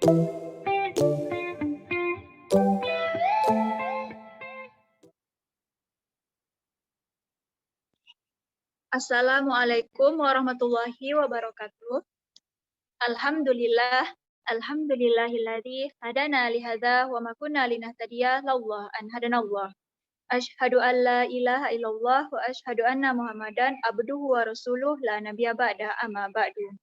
Assalamualaikum warahmatullahi wabarakatuh. Alhamdulillah, alhamdulillahilladzi hadana lihadza wa ma kunna linahtadiya laula an hadanallah. Asyhadu an la ilaha illallah wa asyhadu anna Muhammadan abduhu wa rasuluh la nabiyya ba'da amma ba'du.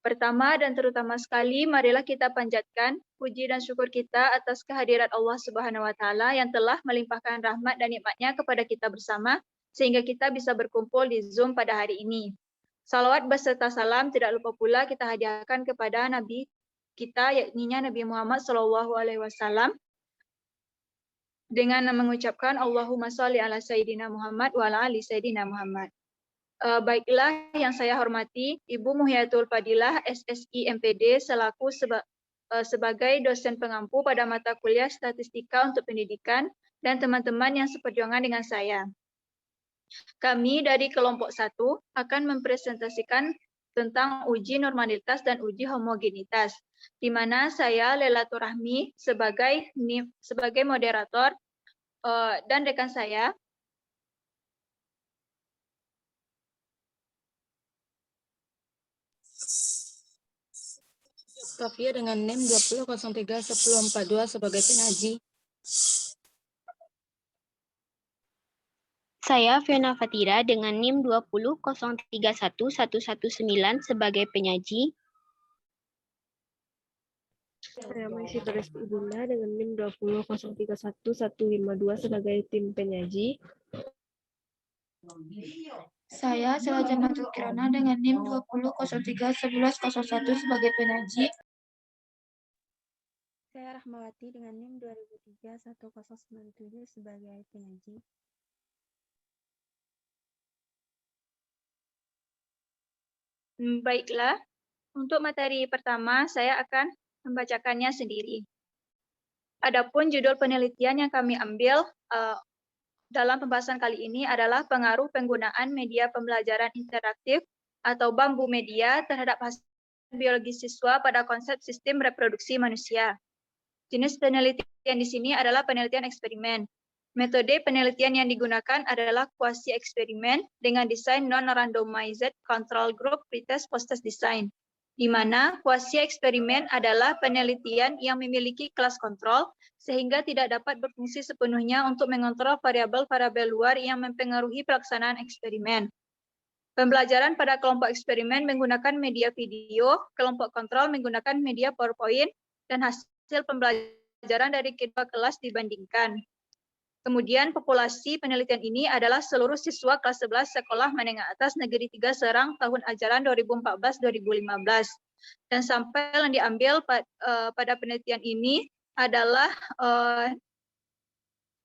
Pertama dan terutama sekali, marilah kita panjatkan puji dan syukur kita atas kehadirat Allah Subhanahu wa taala yang telah melimpahkan rahmat dan nikmat-Nya kepada kita bersama sehingga kita bisa berkumpul di Zoom pada hari ini. Salawat beserta salam tidak lupa pula kita hadiahkan kepada Nabi kita, yakni Nabi Muhammad SAW, dengan mengucapkan Allahumma sholli ala Sayyidina Muhammad wa ala ali Sayyidina Muhammad. Baiklah, yang saya hormati Ibu Muhyatul Fadilah, SSI MPD, selaku sebagai dosen pengampu pada mata kuliah Statistika untuk Pendidikan, dan teman-teman yang seperjuangan dengan saya. Kami dari kelompok 1 akan mempresentasikan tentang uji normalitas dan uji homogenitas, di mana saya Lelatur Rahmi sebagai moderator dan rekan saya Sofia dengan NIM 20031042 sebagai penyaji. Saya Fiona Fatira dengan NIM 200311119 sebagai penyaji. Saya Maisy Teres Ibunda dengan NIM 200311152 sebagai tim penyaji. Saya Sela Jannatul Kirana dengan NIM 200311101 sebagai penyaji. Saya Rahmawati dengan NIM 20031097 sebagai penyaji. Baiklah, untuk materi pertama saya akan membacakannya sendiri. Adapun judul penelitian yang kami ambil dalam pembahasan kali ini adalah pengaruh penggunaan media pembelajaran interaktif atau bambu media terhadap hasil biologi siswa pada konsep sistem reproduksi manusia. Jenis penelitian di sini adalah penelitian eksperimen. Metode penelitian yang digunakan adalah kuasi eksperimen dengan desain non-randomized control group pretest post-test design, di mana kuasi eksperimen adalah penelitian yang memiliki kelas kontrol sehingga tidak dapat berfungsi sepenuhnya untuk mengontrol variabel-variabel luar yang mempengaruhi pelaksanaan eksperimen. Pembelajaran pada kelompok eksperimen menggunakan media video, kelompok kontrol menggunakan media PowerPoint, dan hasil pembelajaran dari kedua kelas dibandingkan. Kemudian populasi penelitian ini adalah seluruh siswa kelas 11 sekolah menengah atas negeri 3 Serang tahun ajaran 2014-2015. Dan sampel yang diambil pada penelitian ini adalah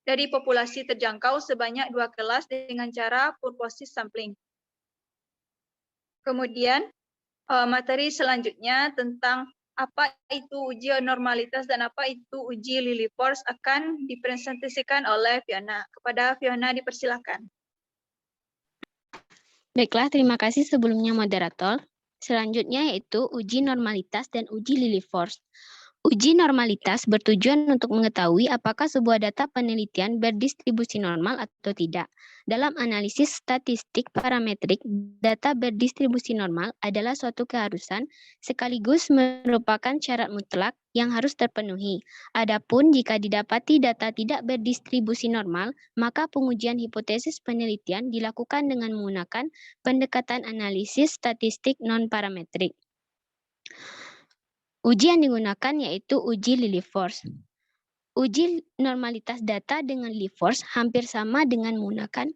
dari populasi terjangkau sebanyak 2 kelas dengan cara purposive sampling. Kemudian materi selanjutnya tentang apa itu uji normalitas dan apa itu uji Lilliefors akan dipresentasikan oleh Fiona. Kepada Fiona dipersilakan. Baiklah, terima kasih sebelumnya moderator. Selanjutnya yaitu uji normalitas dan uji Lilliefors. Uji normalitas bertujuan untuk mengetahui apakah sebuah data penelitian berdistribusi normal atau tidak. Dalam analisis statistik parametrik, data berdistribusi normal adalah suatu keharusan sekaligus merupakan syarat mutlak yang harus terpenuhi. Adapun jika didapati data tidak berdistribusi normal, maka pengujian hipotesis penelitian dilakukan dengan menggunakan pendekatan analisis statistik non-parametrik. Uji yang digunakan yaitu uji Lilliefors. Uji normalitas data dengan Lilliefors hampir sama dengan menggunakan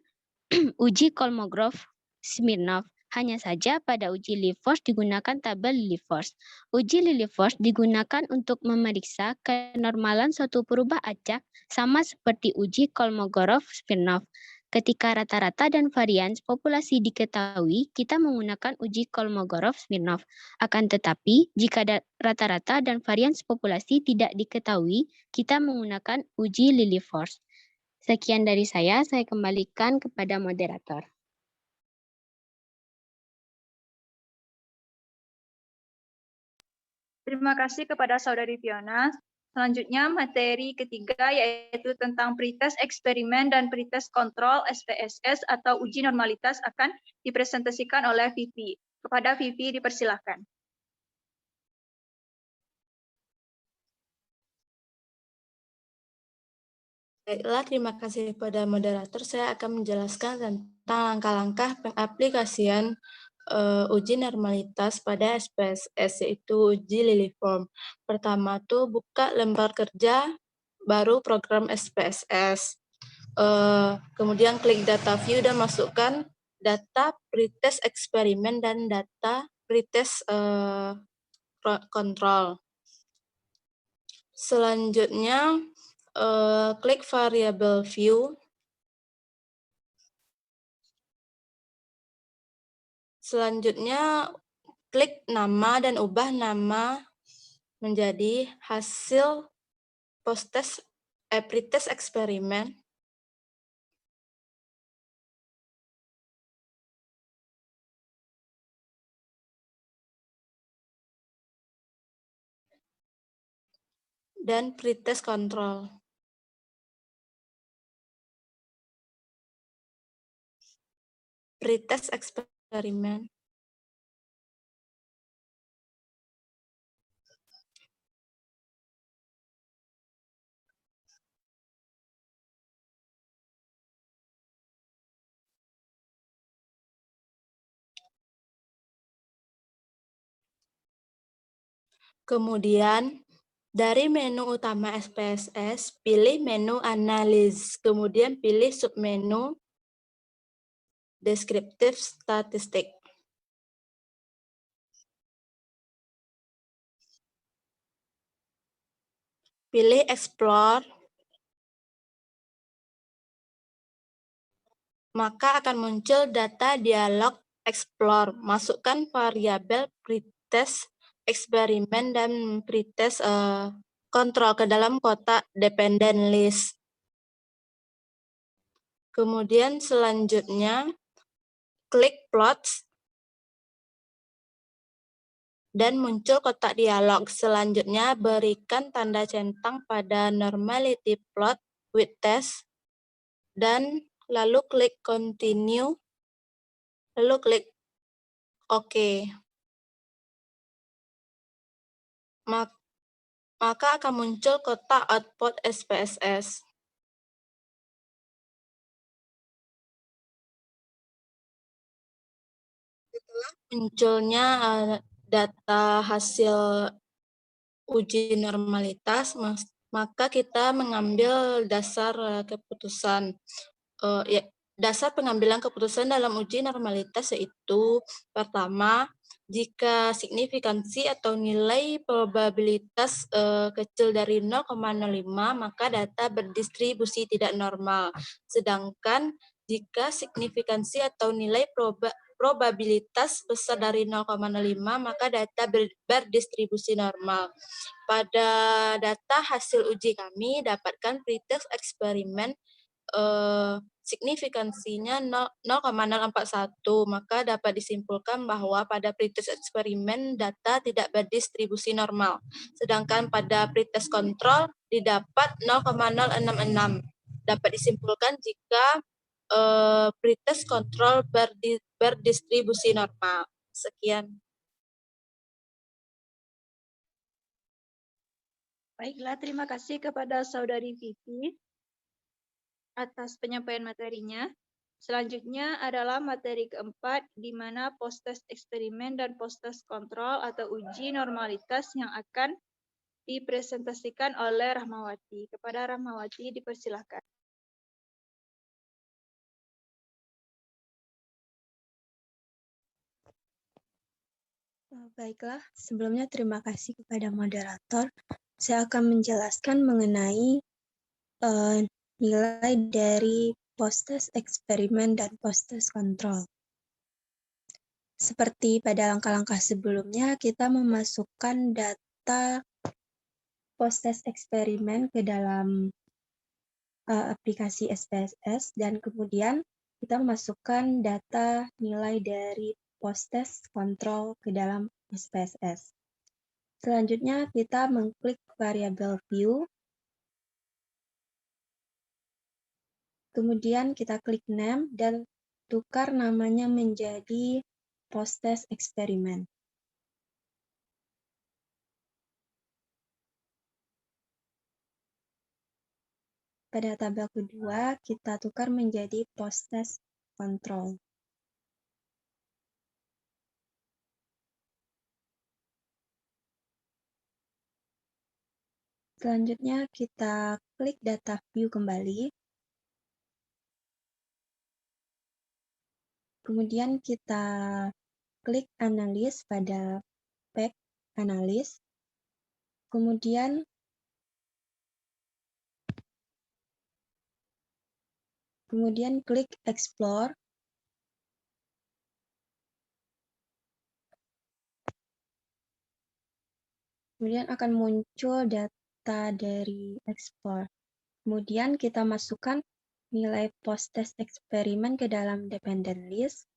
uji Kolmogorov-Smirnov. Hanya saja pada uji Lilliefors digunakan tabel Lilliefors. Uji Lilliefors digunakan untuk memeriksa kenormalan suatu perubahan acak sama seperti uji Kolmogorov-Smirnov. Ketika rata-rata dan varians populasi diketahui, kita menggunakan uji Kolmogorov-Smirnov. Akan tetapi, jika rata-rata dan varians populasi tidak diketahui, kita menggunakan uji Lilliefors. Sekian dari saya kembalikan kepada moderator. Terima kasih kepada Saudari Fiona. Selanjutnya materi ketiga yaitu tentang pretest eksperimen dan pretest kontrol SPSS atau uji normalitas akan dipresentasikan oleh Vivi. Kepada Vivi dipersilahkan. Baiklah, terima kasih kepada moderator. Saya akan menjelaskan tentang langkah-langkah pengaplikasian uji normalitas pada SPSS, yaitu uji Liliform. Pertama tuh buka lembar kerja baru program SPSS. Kemudian klik data view dan masukkan data pretest eksperimen dan data pretest kontrol. Selanjutnya klik variable view. Selanjutnya klik nama dan ubah nama menjadi hasil pretest eksperimen. Dan pretest kontrol. Pretest eksperimen. Kemudian dari menu utama SPSS, pilih menu Analysis, kemudian pilih submenu Descriptive Statistic. Pilih Explore, maka akan muncul data dialog Explore. Masukkan variabel pretest eksperimen dan pretest kontrol ke dalam kotak dependent list. Kemudian selanjutnya klik plots dan muncul kotak dialog. Selanjutnya berikan tanda centang pada normality plot with test dan lalu klik continue, lalu klik OK. Maka akan muncul kotak output SPSS. Setelah munculnya data hasil uji normalitas, maka kita mengambil dasar keputusan. Dasar pengambilan keputusan dalam uji normalitas yaitu pertama, jika signifikansi atau nilai probabilitas kecil dari 0,05 maka data berdistribusi tidak normal. Sedangkan jika signifikansi atau nilai probabilitas besar dari 0,05 maka data berdistribusi normal. Pada data hasil uji kami dapatkan pretest eksperimen signifikansinya 0,041, maka dapat disimpulkan bahwa pada pretest eksperimen data tidak berdistribusi normal. Sedangkan pada pretest kontrol didapat 0,066. Dapat disimpulkan jika pretest kontrol berdistribusi normal. Sekian. Baiklah, terima kasih kepada Saudari Vivi atas penyampaian materinya. Selanjutnya adalah materi keempat, di mana post-test eksperimen dan post-test kontrol atau uji normalitas yang akan dipresentasikan oleh Rahmawati. Kepada Rahmawati dipersilahkan. Baiklah, sebelumnya terima kasih kepada moderator. Saya akan menjelaskan mengenai nilai dari post-test eksperimen dan post-test kontrol. Seperti pada langkah-langkah sebelumnya, kita memasukkan data post-test eksperimen ke dalam aplikasi SPSS dan kemudian kita memasukkan data nilai dari post-test kontrol ke dalam SPSS. Selanjutnya kita mengklik variabel view. Kemudian kita klik name dan tukar namanya menjadi post-test eksperimen. Pada tabel kedua, kita tukar menjadi post-test control. Selanjutnya kita klik data view kembali. Kemudian kita klik analis pada pack analis. Kemudian klik explore. Kemudian akan muncul data dari explore. Kemudian kita masukkan nilai post-test eksperimen ke dalam dependent list.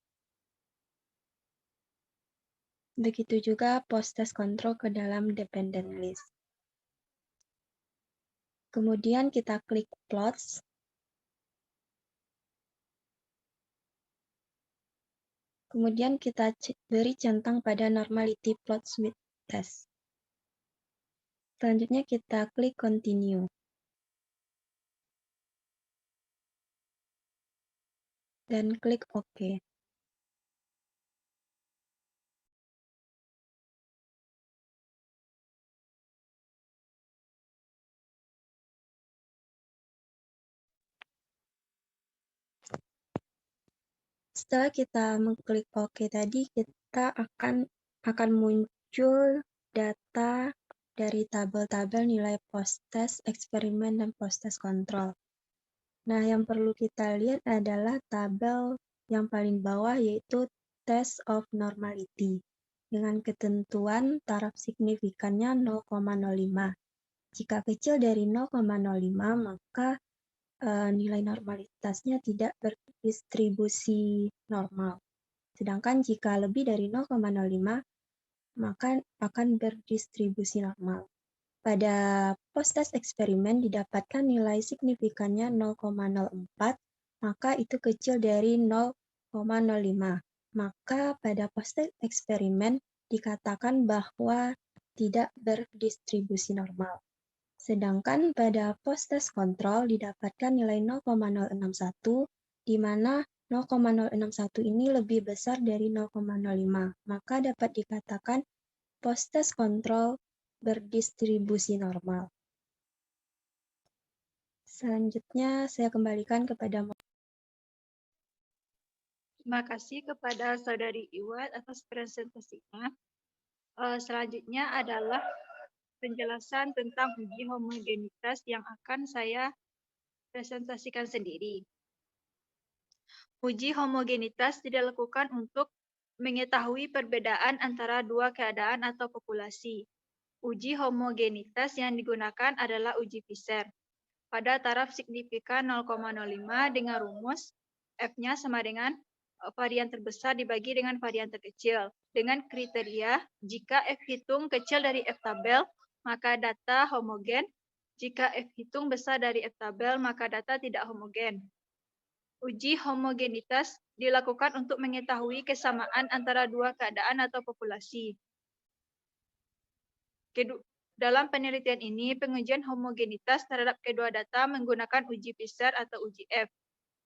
Begitu juga post-test control ke dalam dependent list. Kemudian kita klik plots. Kemudian kita beri centang pada normality plots with test. Selanjutnya kita klik continue. Dan klik OK. Setelah kita mengklik OK tadi, kita akan muncul data dari tabel-tabel nilai post-test eksperimen dan post-test kontrol. Nah, yang perlu kita lihat adalah tabel yang paling bawah, yaitu test of normality dengan ketentuan taraf signifikannya 0,05. Jika kecil dari 0,05, maka nilai normalitasnya tidak berdistribusi normal. Sedangkan jika lebih dari 0,05, maka akan berdistribusi normal. Pada post-test eksperimen didapatkan nilai signifikannya 0,04, maka itu kecil dari 0,05. Maka pada post-test eksperimen dikatakan bahwa tidak berdistribusi normal. Sedangkan pada post-test kontrol didapatkan nilai 0,061, di mana 0,061 ini lebih besar dari 0,05. Maka dapat dikatakan post-test kontrol berdistribusi normal. Selanjutnya saya kembalikan kepada Terima kasih kepada Saudari Iwat atas presentasinya. Selanjutnya adalah penjelasan tentang uji homogenitas yang akan saya presentasikan sendiri. Uji homogenitas dilakukan untuk mengetahui perbedaan antara dua keadaan atau populasi. Uji homogenitas yang digunakan adalah uji Fisher. Pada taraf signifikan 0,05 dengan rumus F-nya sama dengan varian terbesar dibagi dengan varian terkecil. Dengan kriteria, jika F hitung kecil dari F tabel, maka data homogen. Jika F hitung besar dari F tabel, maka data tidak homogen. Uji homogenitas dilakukan untuk mengetahui kesamaan antara dua keadaan atau populasi. Dalam penelitian ini, pengujian homogenitas terhadap kedua data menggunakan uji Fisher atau uji F.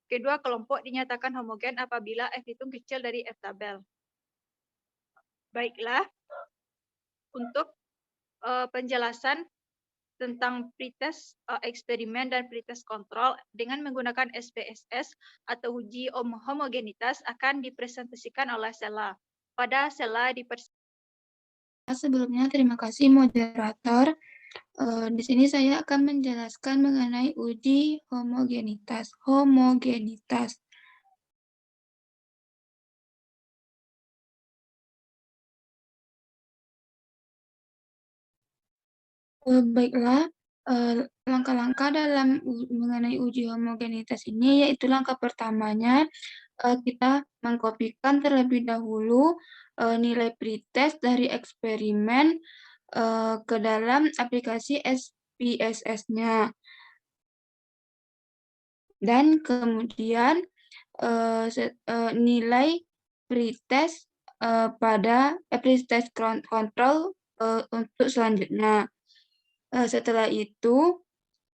Kedua kelompok dinyatakan homogen apabila F hitung kecil dari F tabel. Baiklah, untuk penjelasan tentang pretest eksperimen dan pretest kontrol dengan menggunakan SPSS atau uji homogenitas akan dipresentasikan oleh Sela. Pada Sela Sebelumnya, terima kasih moderator. Di sini saya akan menjelaskan mengenai uji homogenitas. Baiklah, langkah-langkah dalam mengenai uji homogenitas ini, yaitu langkah pertamanya, kita mengkopikan terlebih dahulu nilai pretest dari eksperimen ke dalam aplikasi SPSS-nya. Dan kemudian nilai pretest pada pretest control untuk selanjutnya. Setelah itu,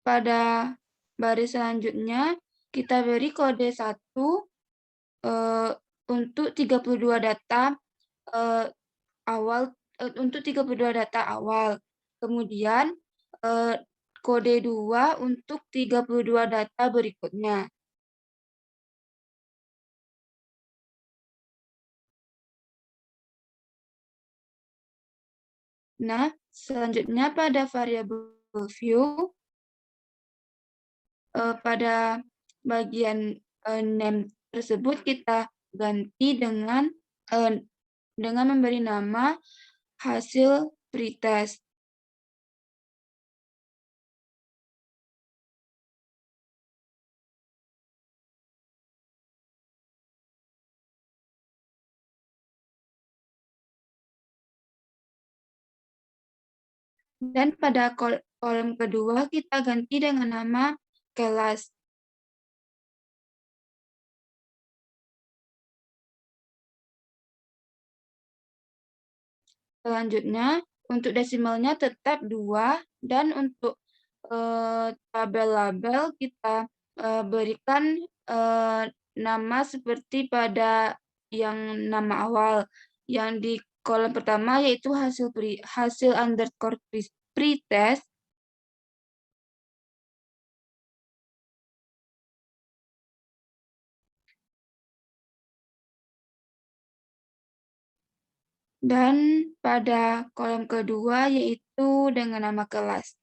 pada baris selanjutnya kita beri kode 1 untuk 32 data awal untuk 32 data awal. Kemudian kode 2 untuk 32 data berikutnya. Nah, selanjutnya pada variabel view, pada bagian name tersebut kita ganti dengan memberi nama hasil pretest. Dan pada kolom kedua kita ganti dengan nama kelas. Selanjutnya, untuk desimalnya tetap 2, dan untuk tabel label kita berikan nama seperti pada yang nama awal. Yang di kolom pertama yaitu hasil underscore pretest. Dan pada kolom kedua yaitu dengan nama kelas.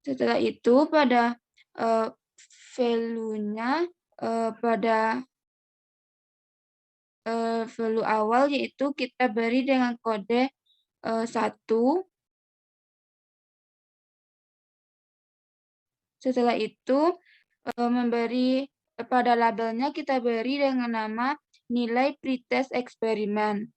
Setelah itu pada value-nya pada value awal yaitu kita beri dengan kode 1. Setelah itu memberi pada labelnya kita beri dengan nama nilai pretest eksperimen.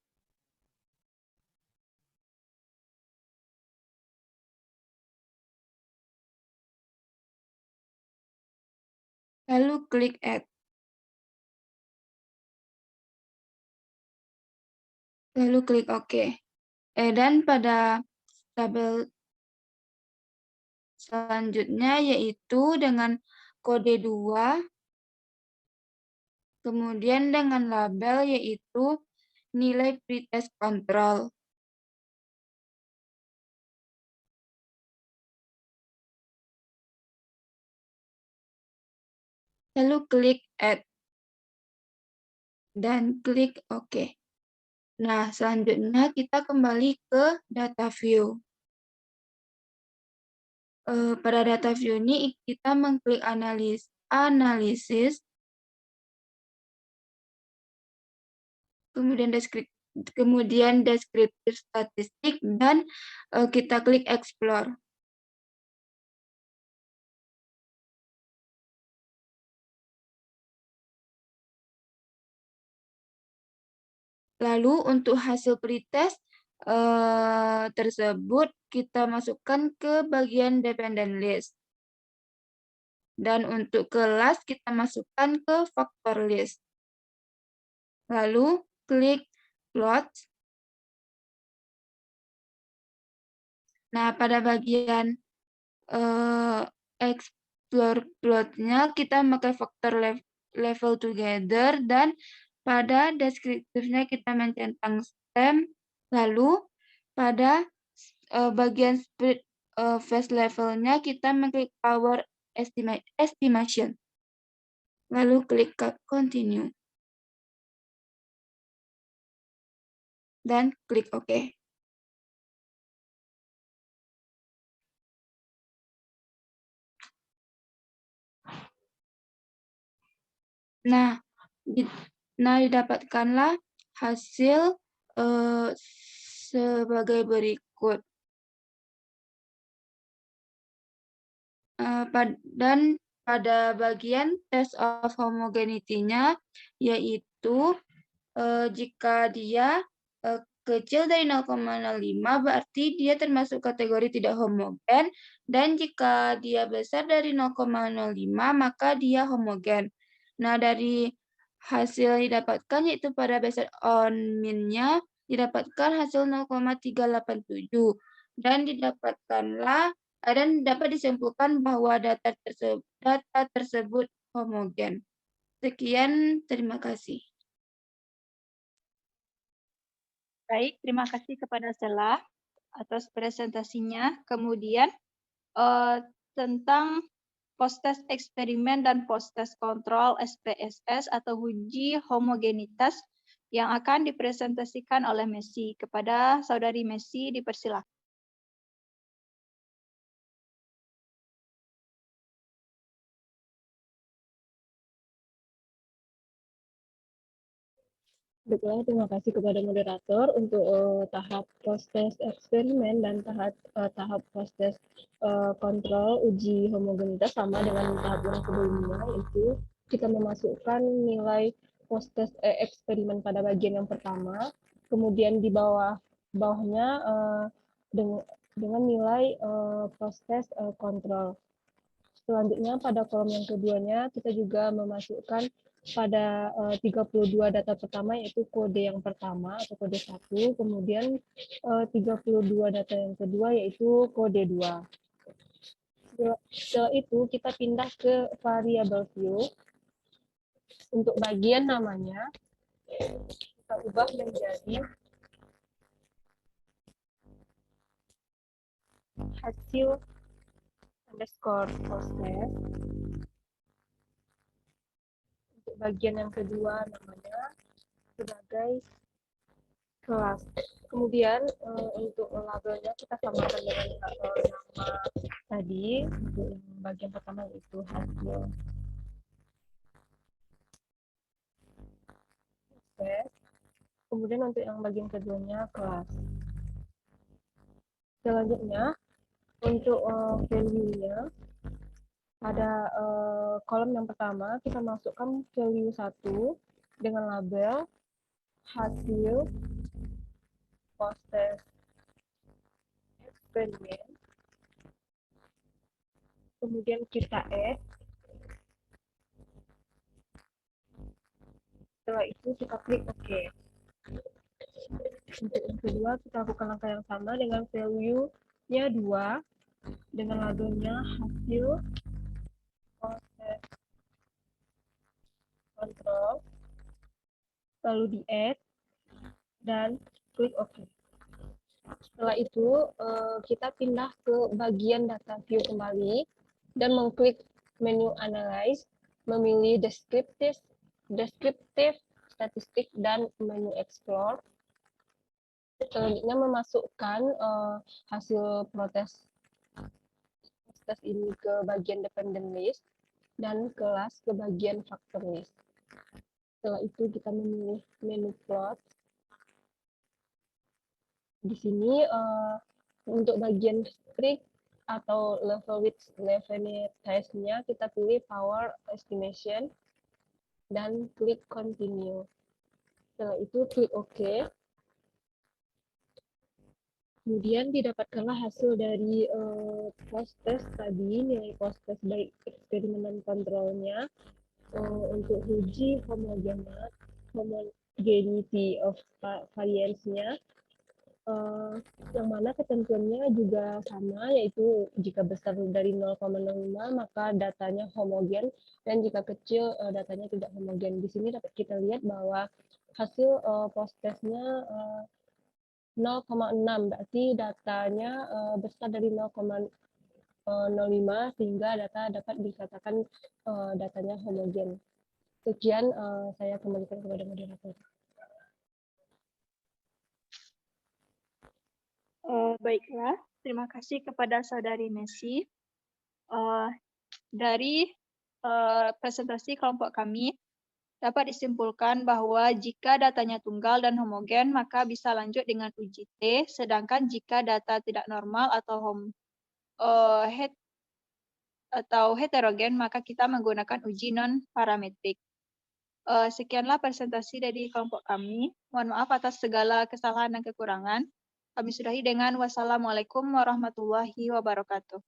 Lalu klik Add. Lalu klik OK. Dan pada tabel selanjutnya yaitu dengan kode 2, kemudian dengan label yaitu nilai pretest control. Lalu klik Add. Dan klik OK. Nah, selanjutnya kita kembali ke data view. Pada data view ini kita mengklik analisis, kemudian deskriptif statistik, dan kita klik explore. Lalu untuk hasil pretest tersebut kita masukkan ke bagian dependent list. Dan untuk kelas kita masukkan ke factor list. Lalu klik plot. Nah, pada bagian explore plotnya kita pakai factor level together, dan pada deskriptifnya kita mencentang stem. Lalu pada bagian phase levelnya kita mengklik power estimation. Lalu klik continue. Dan klik OK. Nah, didapatkanlah hasil sebagai berikut. Dan pada bagian test of homogeneity-nya, yaitu jika dia kecil dari 0,05 berarti dia termasuk kategori tidak homogen, dan jika dia besar dari 0,05 maka dia homogen. Nah, dari hasil didapatkan yaitu pada based on mean-nya didapatkan hasil 0,387 dan dapat disimpulkan bahwa data tersebut homogen. Sekian, terima kasih. Baik, terima kasih kepada Sela atas presentasinya. Kemudian tentang post-test eksperimen dan post-test kontrol SPSS atau uji homogenitas yang akan dipresentasikan oleh Messi. Kepada Saudari Messi dipersilakan. Baiklah, terima kasih kepada moderator untuk tahap post-test eksperimen dan tahap post-test kontrol uji homogenitas sama dengan tahap yang sebelumnya, yaitu kita memasukkan nilai post-test eksperimen pada bagian yang pertama, kemudian di bawahnya dengan nilai post-test kontrol. Selanjutnya pada kolom yang keduanya kita juga memasukkan pada 32 data pertama yaitu kode yang pertama atau kode 1, kemudian 32 data yang kedua yaitu kode 2. Setelah itu kita pindah ke variable view. Untuk bagian namanya kita ubah menjadi hasil underscore post-test. Untuk bagian yang kedua namanya sebagai kelas. Kemudian untuk labelnya kita samakan dengan nama tadi. Untuk yang bagian pertama yaitu hasil test. Kemudian untuk yang bagian keduanya kelas. Selanjutnya untuk value-nya pada kolom yang pertama kita masukkan value 1 dengan label hasil post-test eksperimen. Kemudian kita add. Setelah itu kita klik OK. Untuk yang kedua kita lakukan langkah yang sama dengan value-nya 2 dengan labelnya hasil post-test control, lalu di add dan klik OK. Setelah itu kita pindah ke bagian data view kembali dan mengklik menu analyze, memilih descriptive, statistik dan menu explore. Selanjutnya memasukkan hasil proses ini ke bagian dependent list dan kelas ke bagian factor list. Setelah itu kita memilih menu plot. Di sini untuk bagian strict atau level width levelitize-nya kita pilih power estimation dan klik continue. Setelah itu klik OK. Kemudian didapatkanlah hasil dari post-test tadi, nilai post-test baik eksperimen dan kontrolnya untuk uji homogeneity of variance-nya, yang mana ketentuannya juga sama, yaitu jika besar dari 0,05 maka datanya homogen, dan jika kecil datanya tidak homogen. Di sini dapat kita lihat bahwa hasil post-testnya 0,6, berarti datanya besar dari 0,05 sehingga data dapat dikatakan datanya homogen. Sekian, saya kembalikan kepada moderator. Baiklah, terima kasih kepada Saudari Messi. Dari presentasi kelompok kami, dapat disimpulkan bahwa jika datanya tunggal dan homogen, maka bisa lanjut dengan uji T, sedangkan jika data tidak normal atau heterogen, maka kita menggunakan uji non-parametrik. Sekianlah presentasi dari kelompok kami. Mohon maaf atas segala kesalahan dan kekurangan. Kami sudahi dengan wassalamualaikum warahmatullahi wabarakatuh.